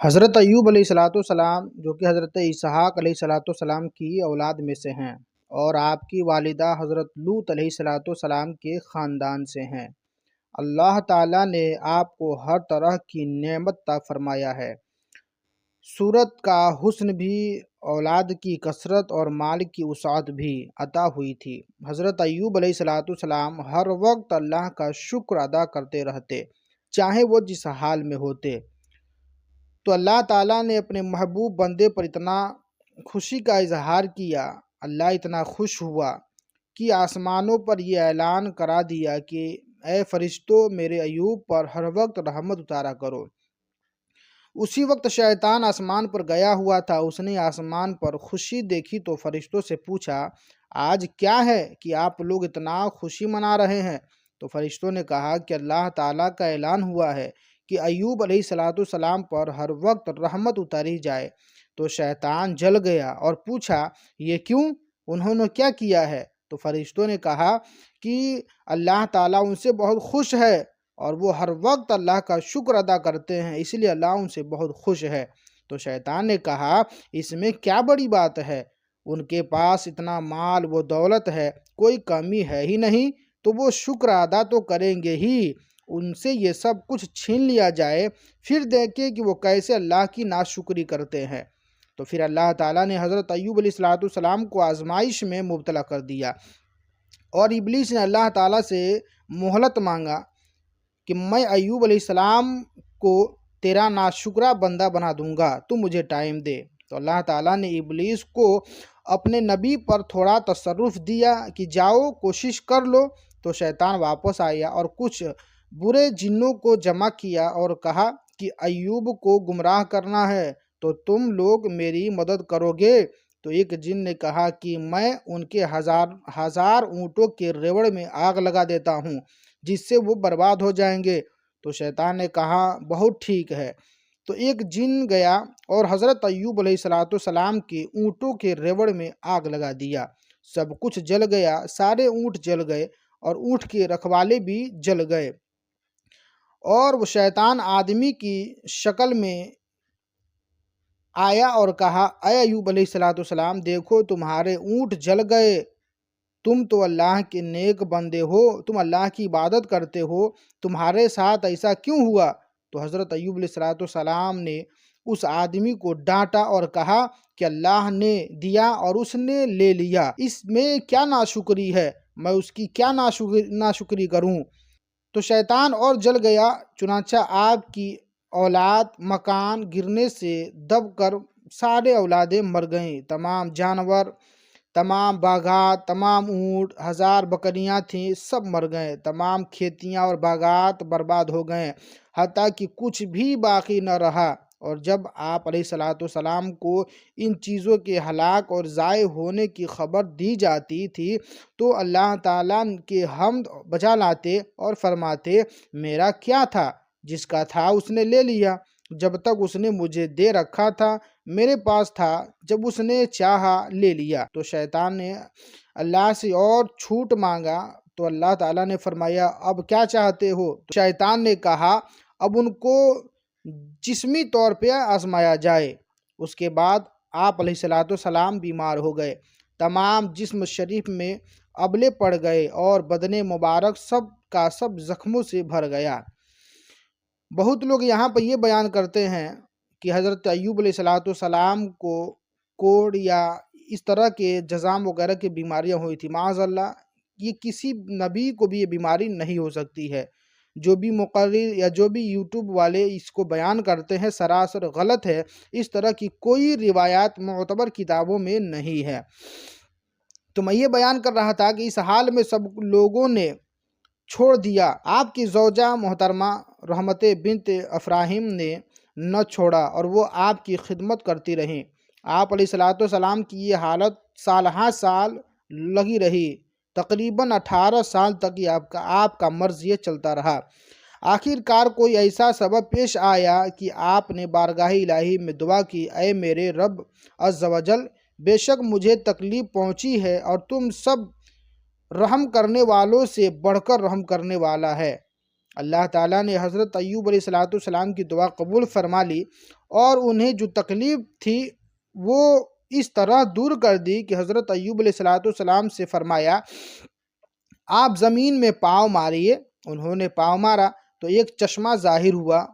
حضرت ایوب علیہ السلام جو کہ حضرت اسحاق علیہ السلام کی اولاد میں سے ہیں اور آپ کی والدہ حضرت لوط علیہ السلام کے خاندان سے ہیں۔ اللہ تعالیٰ نے آپ کو ہر طرح کی نعمت عطا فرمایا ہے۔ صورت کا حسن بھی، اولاد کی کثرت اور مال کی وسعت بھی عطا ہوئی تھی۔ حضرت ایوب علیہ السلام ہر وقت اللہ کا شکر ادا کرتے رہتے، چاہے وہ جس حال میں ہوتے۔ تو اللہ تعالیٰ نے اپنے محبوب بندے پر اتنا خوشی کا اظہار کیا، اللہ اتنا خوش ہوا کہ آسمانوں پر یہ اعلان کرا دیا کہ اے فرشتوں، میرے ایوب پر ہر وقت رحمت اتارا کرو۔ اسی وقت شیطان آسمان پر گیا ہوا تھا، اس نے آسمان پر خوشی دیکھی تو فرشتوں سے پوچھا، آج کیا ہے کہ آپ لوگ اتنا خوشی منا رہے ہیں؟ تو فرشتوں نے کہا کہ اللہ تعالیٰ کا اعلان ہوا ہے کہ ایوب علیہ السلام پر ہر وقت رحمت اتاری جائے۔ تو شیطان جل گیا اور پوچھا، یہ کیوں؟ انہوں نے کیا کیا ہے؟ تو فرشتوں نے کہا کہ اللہ تعالیٰ ان سے بہت خوش ہے اور وہ ہر وقت اللہ کا شکر ادا کرتے ہیں، اس لیے اللہ ان سے بہت خوش ہے۔ تو شیطان نے کہا، اس میں کیا بڑی بات ہے؟ ان کے پاس اتنا مال و دولت ہے، کوئی کمی ہے ہی نہیں، تو وہ شکر ادا تو کریں گے ہی۔ ان سے یہ سب کچھ چھین لیا جائے، پھر دیکھیں کہ وہ کیسے اللہ کی ناشکری کرتے ہیں۔ تو پھر اللہ تعالیٰ نے حضرت ایوب علیہ السلام کو آزمائش میں مبتلا کر دیا، اور ابلیس نے اللہ تعالیٰ سے مہلت مانگا کہ میں ایوب علیہ السلام کو تیرا ناشکرہ بندہ بنا دوں گا، تو مجھے ٹائم دے۔ تو اللہ تعالیٰ نے ابلیس کو اپنے نبی پر تھوڑا تصرف دیا کہ جاؤ کوشش کر لو۔ تو شیطان واپس آیا اور کچھ برے جنوں کو جمع کیا اور کہا کہ ایوب کو گمراہ کرنا ہے تو تم لوگ میری مدد کرو گے۔ تو ایک جن نے کہا کہ میں ان کے ہزار اونٹوں کے ریوڑ میں آگ لگا دیتا ہوں جس سے وہ برباد ہو جائیں گے۔ تو شیطان نے کہا، بہت ٹھیک ہے۔ تو ایک جن گیا اور حضرت ایوب علیہ السلام کے اونٹوں کے ریوڑ میں آگ لگا دیا، سب کچھ جل گیا، سارے اونٹ جل گئے اور اونٹ کے رکھوالے بھی جل گئے۔ اور وہ شیطان آدمی کی شکل میں آیا اور کہا، اے ایوب علیہ السلام، دیکھو تمہارے اونٹ جل گئے، تم تو اللہ کے نیک بندے ہو، تم اللہ کی عبادت کرتے ہو، تمہارے ساتھ ایسا کیوں ہوا؟ تو حضرت ایوب علیہ السلام نے اس آدمی کو ڈانٹا اور کہا کہ اللہ نے دیا اور اس نے لے لیا، اس میں کیا ناشکری ہے؟ میں اس کی کیا ناشکری کروں؟ تو شیطان اور جل گیا، چنانچہ آپ کی اولاد مکان گرنے سے دب کر سارے اولادیں مر گئیں، تمام جانور، تمام باغات، تمام اونٹ، 1000 بکریاں تھیں، سب مر گئے، تمام کھیتیاں اور باغات برباد ہو گئے، حتیٰ کہ کچھ بھی باقی نہ رہا۔ اور جب آپ علیہ السلام کو ان چیزوں کے ہلاک اور ضائع ہونے کی خبر دی جاتی تھی تو اللہ تعالیٰ کے حمد بجا لاتے اور فرماتے، میرا کیا تھا؟ جس کا تھا اس نے لے لیا، جب تک اس نے مجھے دے رکھا تھا میرے پاس تھا، جب اس نے چاہا لے لیا۔ تو شیطان نے اللہ سے اور چھوٹ مانگا تو اللہ تعالیٰ نے فرمایا، اب کیا چاہتے ہو؟ تو شیطان نے کہا، اب ان کو جسمی طور پہ آزمایا جائے۔ اس کے بعد آپ علیہ السلام بیمار ہو گئے، تمام جسم شریف میں ابلے پڑ گئے اور بدن مبارک سب کا سب زخموں سے بھر گیا۔ بہت لوگ یہاں پہ یہ بیان کرتے ہیں کہ حضرت ایوب علیہ السلام کو کوڑ یا اس طرح کے جزام وغیرہ کی بیماریاں ہوئی تھی، معاذ اللہ، یہ کسی نبی کو بھی یہ بیماری نہیں ہو سکتی ہے۔ جو بھی مقرر یا جو بھی یوٹیوب والے اس کو بیان کرتے ہیں سراسر غلط ہے، اس طرح کی کوئی روایات معتبر کتابوں میں نہیں ہے۔ تو میں یہ بیان کر رہا تھا کہ اس حال میں سب لوگوں نے چھوڑ دیا، آپ کی زوجہ محترمہ رحمت بنت افراہیم نے نہ چھوڑا اور وہ آپ کی خدمت کرتی رہیں۔ آپ علیہ السلام کی یہ حالت سالہ سال لگی رہی، تقریباً 18 سال تک آپ کا مرض یہ چلتا رہا۔ آخر کار کوئی ایسا سبب پیش آیا کہ آپ نے بارگاہ الہی میں دعا کی، اے میرے رب عز و جل، بے شک مجھے تکلیف پہنچی ہے اور تم سب رحم کرنے والوں سے بڑھ کر رحم کرنے والا ہے۔ اللہ تعالیٰ نے حضرت ایوب علیہ السلام کی دعا قبول فرما لی اور انہیں جو تکلیف تھی وہ اس طرح دور کر دی کہ حضرت ایوب علیہ السلام سے فرمایا آپ زمین میں پاؤں ماریے۔ انہوں نے پاؤں مارا تو ایک چشمہ ظاہر ہوا۔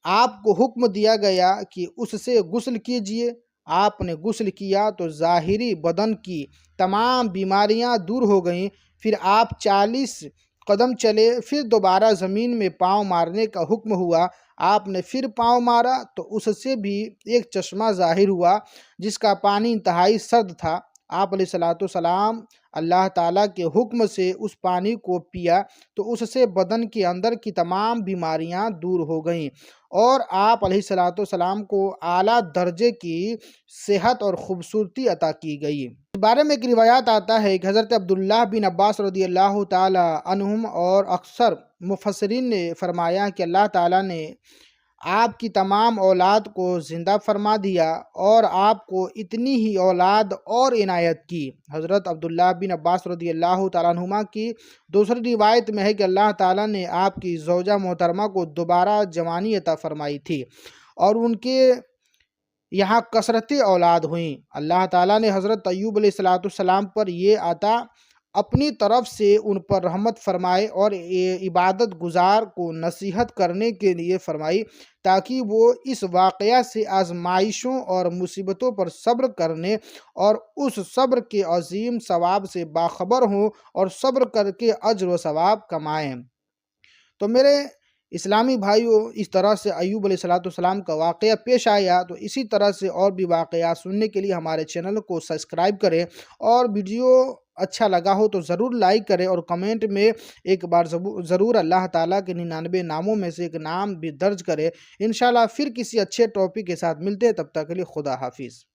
آپ کو حکم دیا گیا کہ اس سے غسل کیجیے۔ آپ نے غسل کیا تو ظاہری بدن کی تمام بیماریاں دور ہو گئیں۔ پھر آپ 40 قدم چلے، پھر دوبارہ زمین میں پاؤں مارنے کا حکم ہوا۔ آپ نے پھر پاؤں مارا تو اس سے بھی ایک چشمہ ظاہر ہوا جس کا پانی انتہائی سرد تھا۔ آپ علیہ السلام اللہ تعالیٰ کے حکم سے اس پانی کو پیا تو اس سے بدن کے اندر کی تمام بیماریاں دور ہو گئیں اور آپ علیہ السلام کو اعلیٰ درجے کی صحت اور خوبصورتی عطا کی گئی۔ اس بارے میں ایک روایات آتا ہے کہ حضرت عبداللہ بن عباس رضی اللہ تعالی عنہم اور اکثر مفسرین نے فرمایا کہ اللہ تعالیٰ نے آپ کی تمام اولاد کو زندہ فرما دیا اور آپ کو اتنی ہی اولاد اور عنایت کی۔ حضرت عبداللہ بن عباس رضی اللہ تعالیٰ عنہما کی دوسری روایت میں ہے کہ اللہ تعالیٰ نے آپ کی زوجہ محترمہ کو دوبارہ جوانی عطا فرمائی تھی اور ان کے یہاں کثرت اولاد ہوئیں۔ اللہ تعالیٰ نے حضرت ایوب علیہ السلام پر یہ عطا اپنی طرف سے ان پر رحمت فرمائے اور عبادت گزار کو نصیحت کرنے کے لیے فرمائی تاکہ وہ اس واقعہ سے آزمائشوں اور مصیبتوں پر صبر کرنے اور اس صبر کے عظیم ثواب سے باخبر ہوں اور صبر کر کے اجر و ثواب کمائیں۔ تو میرے اسلامی بھائیوں، اس طرح سے ایوب علیہ السلام کا واقعہ پیش آیا، تو اسی طرح سے اور بھی واقعات سننے کے لیے ہمارے چینل کو سبسکرائب کریں اور ویڈیو اچھا لگا ہو تو ضرور لائک کریں اور کمنٹ میں ایک بار ضرور اللہ تعالیٰ کے 99 ناموں میں سے ایک نام بھی درج کریں۔ انشاءاللہ پھر کسی اچھے ٹاپک کے ساتھ ملتے ہیں، تب تک کے لیے خدا حافظ۔